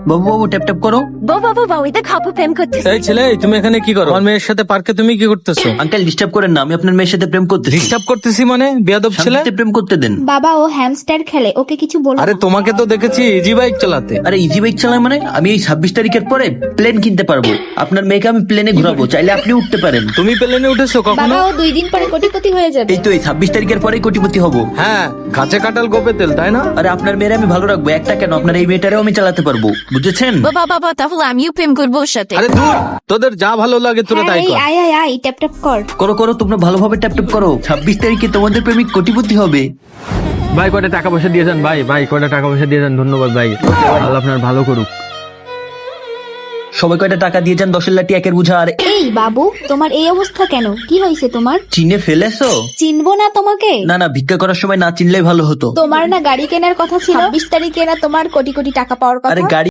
বাবু বাবু tap tap করো। বাবা ওই দেখ আপু প্রেম করতেছে। এই ছেলে, তুমি এখানে কি করো? আমার মেয়ের সাথে পার্কে তুমি কি করতেছো? আঙ্কেল ডিস্টার্ব করেন না, আমি আপনার মেয়ের সাথে প্রেম করতেছি। ডিস্টার্ব করতেছি মানে? বেয়াদব ছেলে। শান্তিতে প্রেম করতে দেন। বাবা ও হ্যামস্টার খেলে, ওকে কিছু বলো আরে না। তোমাকে তো দেখেছি ইজি বাইক চালাতে। আরে ইজি বাইক চালায় মানে? আমি এই 26 তারিখের পরে প্লেন কিনতে পারবো। আপনার মেয়েকে আমি প্লেনে ঘুরাবো, চাইলে আপনি উঠতে পারেন। তুমি প্লেনে উঠেছো বাবা কখনো? ও 2 দিন পরে কোটিপতি হয়ে যাবে। এই তো এই 26 তারিখের পরেই কোটিপতি হব। হ্যাঁ, গাছে কাঁঠাল গোপে তেল, তাই না? আরে আপনার মেয়ের আমি ভালো রাখবো, একটা কেন আপনার এই মেয়েটারেও আমি চালাতে পারবো, বুঝেছেন? বাবা তাহলে আমিও প্রেম করবো ওর সাথে। আরে দূর, তোদের যা ভালো লাগে তোরা হ্যাঁ, তাই এই কর। আয় আয় আয় ট্যাপ ট্যাপ কর। করো করো, তোমরা ভালোভাবে ট্যাপ ট্যাপ করো। 26 তারিখে তোমাদের প্রেমিক কোটিপতি হবে। ভাই কয়টা টাকা পয়সা দিয়ে যান, ভাই কয়টা টাকা পয়সা দিয়ে যান, ধন্যবাদ ভাই, আল্লাহ আপনার ভালো করুক। সবাই কয়টা টাকা দিয়ে যান, 10 লাঠি একের বুঝা। আর এই বাবু, তোমার এই অবস্থা কেন? কি হয়েছে তোমার? চিনে ফেলেছো? চিনবো না তোমাকে? না না, ভিক্ষা করার সময় না চিনলেই ভালো হতো। তোমার না গাড়ি কেনার কথা ছিল? 26 তারিখে না তোমার কোটি কোটি টাকা পাওয়ার আরে কথা? গাড়ি